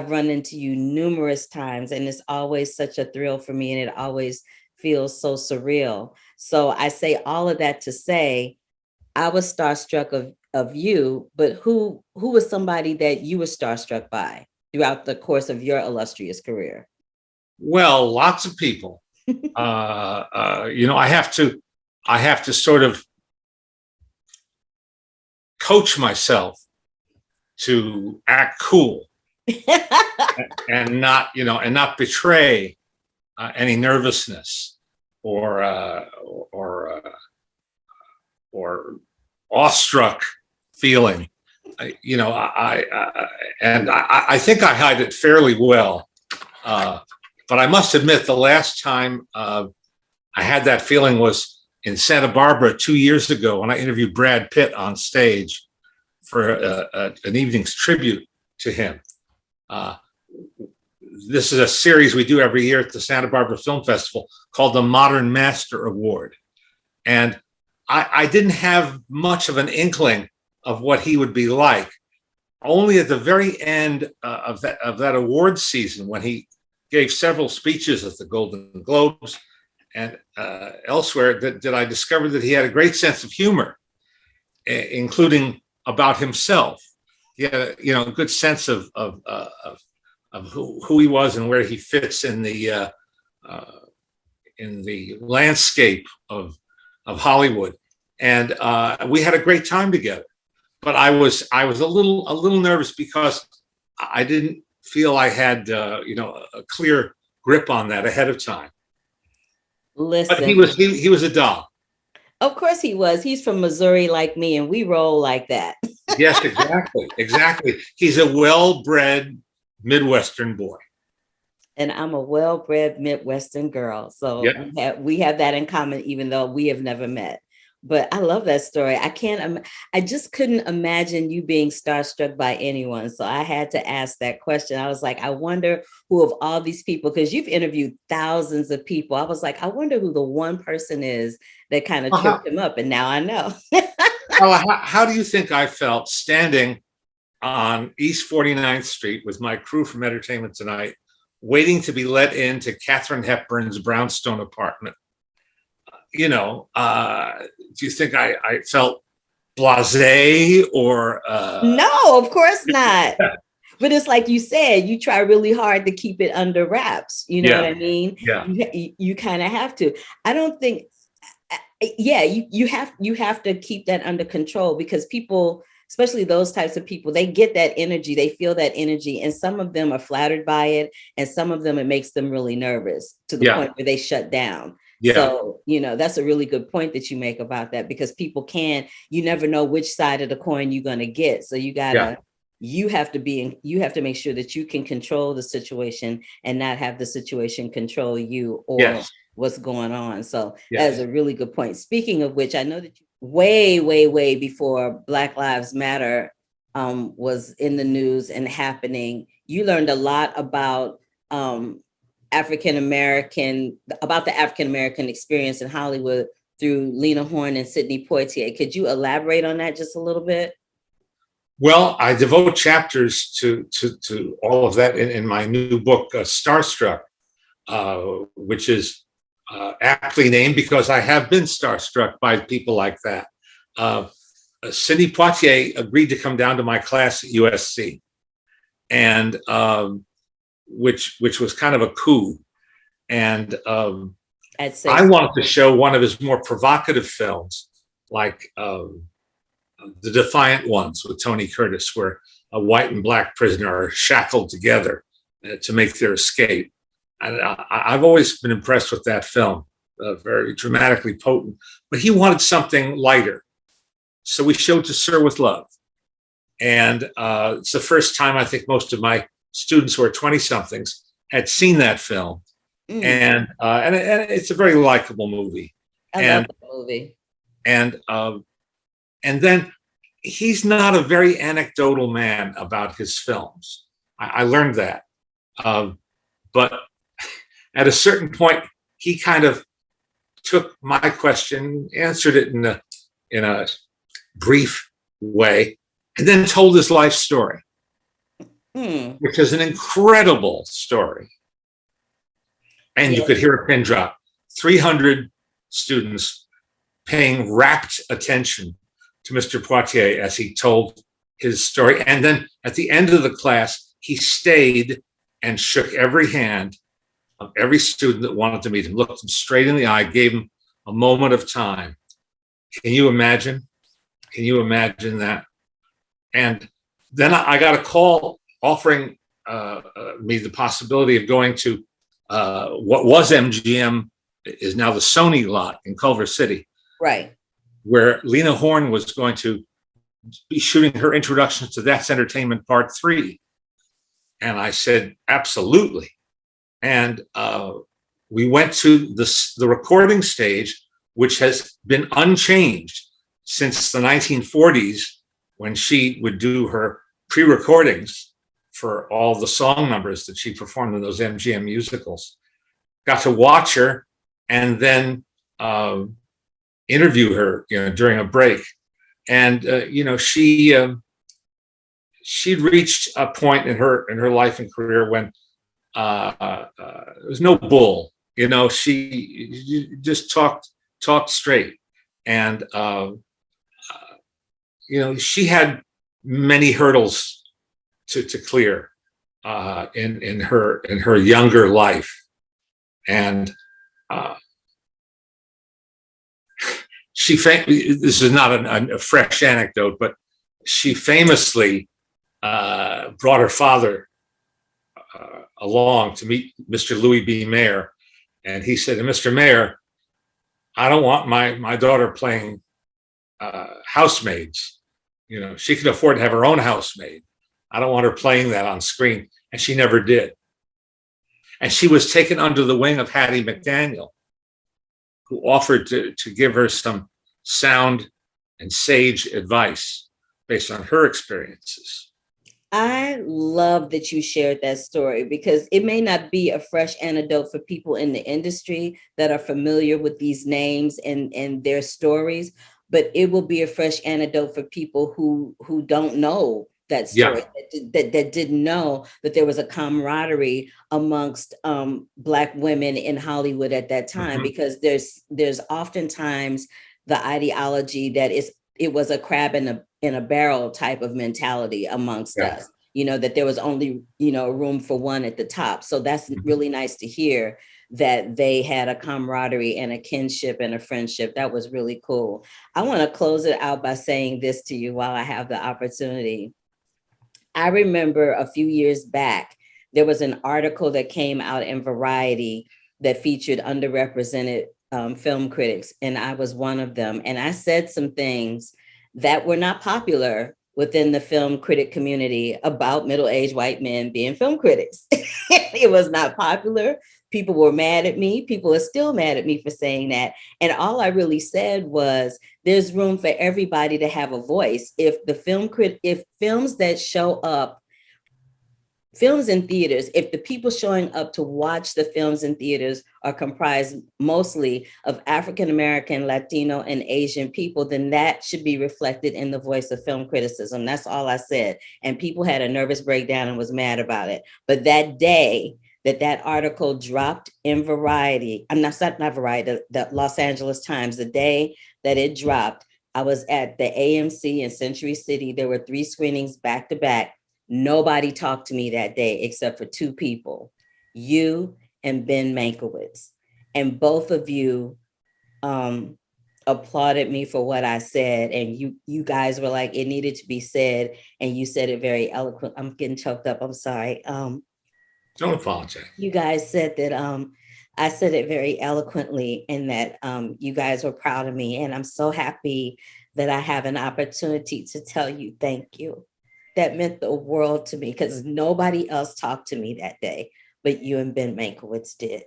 I've run into you numerous times, and it's always such a thrill for me, and it always feels so surreal. So I say all of that to say I was starstruck of you, but who was somebody that you were starstruck by throughout the course of your illustrious career? Well, lots of people. I have to sort of coach myself to act cool and not betray any nervousness or awestruck feeling. I think I hide it fairly well. But I must admit, the last time I had that feeling was in Santa Barbara 2 years ago when I interviewed Brad Pitt on stage for an evening's tribute to him. This is a series we do every year at the Santa Barbara Film Festival called the Modern Master Award. And I didn't have much of an inkling of what he would be like. Only at the very end of that award season, when he gave several speeches at the Golden Globes and elsewhere, did I discover that he had a great sense of humor, including about himself. He had a good sense of who he was and where he fits in the landscape of Hollywood, and we had a great time together. But I was a little nervous because I didn't feel I had a clear grip on that ahead of time. Listen, but he was a doll. Of course he was. He's from Missouri like me, and we roll like that. Yes, exactly. He's a well-bred Midwestern boy. And I'm a well-bred Midwestern girl. So yep. we have that in common, even though we have never met. But I love that story. I just couldn't imagine you being starstruck by anyone. So I had to ask that question. I was like, I wonder who of all these people, because you've interviewed thousands of people. I was like, I wonder who the one person is that kind of tripped him up. And now I know. How do you think I felt standing on East 49th Street with my crew from Entertainment Tonight, waiting to be let into Katharine Hepburn's brownstone apartment? Do you think I felt blasé or? No, of course not. But it's like you said, you try really hard to keep it under wraps. You know what I mean? Yeah. You kind of have to. I don't think. Yeah, you have to keep that under control, because people, especially those types of people, they get that energy, they feel that energy, and some of them are flattered by it, and some of them it makes them really nervous to the point where they shut down. Yeah. So, that's a really good point that you make about that, because people you never know which side of the coin you're going to get. So you have to make sure that you can control the situation and not have the situation control you or what's going on. So that's a really good point. Speaking of which, I know that you way, way, way before Black Lives Matter was in the news and happening, you learned a lot about the African American experience in Hollywood through Lena Horne and Sidney Poitier. Could you elaborate on that just a little bit? Well, I devote chapters to all of that in my new book, Starstruck, which is aptly named because I have been starstruck by people like that. Sidney Poitier agreed to come down to my class at USC, and which was kind of a coup. And I wanted to show one of his more provocative films, like The Defiant Ones with Tony Curtis, where a white and black prisoner are shackled together to make their escape. And I've always been impressed with that film, very dramatically potent. But he wanted something lighter, so we showed To Sir with Love. And it's the first time I think most of my students who are 20-somethings had seen that film. And it's a very likable movie. I love that movie. And then he's not a very anecdotal man about his films. I learned that. But at a certain point, he kind of took my question, answered it in a brief way, and then told his life story. which is an incredible story. And you Yeah. could hear a pin drop. 300 students paying rapt attention to Mr. Poitier as he told his story. And then at the end of the class, he stayed and shook every hand of every student that wanted to meet him, looked them straight in the eye, gave him a moment of time. Can you imagine? Can you imagine that? And then I got a call offering me the possibility of going to what was MGM is now the Sony lot in Culver City. Right. Where Lena Horne was going to be shooting her introduction to That's Entertainment Part 3. And I said, absolutely. And we went to the recording stage, which has been unchanged since the 1940s, when she would do her pre-recordings for all the song numbers that she performed in those MGM musicals. Got to watch her and then interview her, during a break. And she'd reached a point in her life and career when there was no bull. She just talked straight. And she had many hurdles to clear in her younger life. And this is not a fresh anecdote, but she famously brought her father along to meet Mr. Louis B. Mayer. And he said to Mr. Mayer, I don't want my daughter playing housemaids. She could afford to have her own housemaid. I don't want her playing that on screen. And she never did. And she was taken under the wing of Hattie McDaniel, who offered to give her some sound and sage advice based on her experiences. I love that you shared that story, because it may not be a fresh anecdote for people in the industry that are familiar with these names and their stories, but it will be a fresh anecdote for people who don't know that story, that didn't know that there was a camaraderie amongst Black women in Hollywood at that time, because there's oftentimes the ideology that it was a crab in a barrel type of mentality amongst us, that there was only, room for one at the top. So that's really nice to hear that they had a camaraderie and a kinship and a friendship. That was really cool. I want to close it out by saying this to you while I have the opportunity. I remember a few years back, there was an article that came out in Variety that featured underrepresented film critics, and I was one of them. And I said some things that were not popular within the film critic community about middle-aged white men being film critics. It was not popular. People were mad at me. People are still mad at me for saying that. And all I really said was, there's room for everybody to have a voice. If films that show up, films in theaters, if the people showing up to watch the films in theaters are comprised mostly of African-American, Latino, and Asian people, then that should be reflected in the voice of film criticism. That's all I said. And people had a nervous breakdown and was mad about it. But that day that article dropped in Variety, not Variety, the Los Angeles Times, the day that it dropped, I was at the AMC in Century City. There were 3 screenings back to back. Nobody talked to me that day except for 2 people, you and Ben Mankiewicz. And both of you applauded me for what I said. And you guys were like, it needed to be said. And you said it very eloquent. I'm getting choked up. I'm sorry. Don't apologize. You guys said that I said it very eloquently, and that you guys were proud of me. And I'm so happy that I have an opportunity to tell you thank you. That meant the world to me, because nobody else talked to me that day, but you and Ben Mankiewicz did.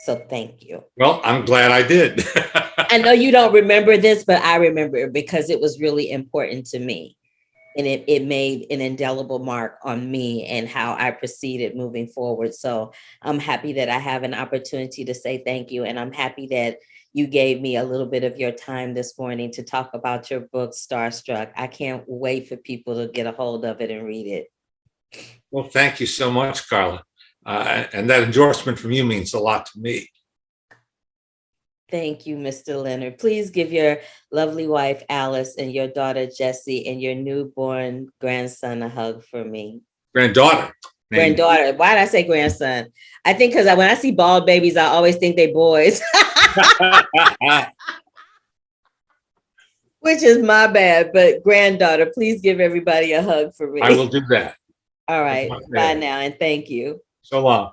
So thank you. Well, I'm glad I did. I know you don't remember this, but I remember it because it was really important to me. And it made an indelible mark on me and how I proceeded moving forward. So I'm happy that I have an opportunity to say thank you. And I'm happy that you gave me a little bit of your time this morning to talk about your book, Starstruck. I can't wait for people to get a hold of it and read it. Well, thank you so much, Carla. And that endorsement from you means a lot to me. Thank you, Mr. Leonard. Please give your lovely wife, Alice, and your daughter, Jessie, and your newborn grandson a hug for me. Granddaughter. Granddaughter. Why did I say grandson? I think because when I see bald babies, I always think they boys. Which is my bad, but granddaughter, please give everybody a hug for me. I will do that. All right. Bye now, and thank you. So long.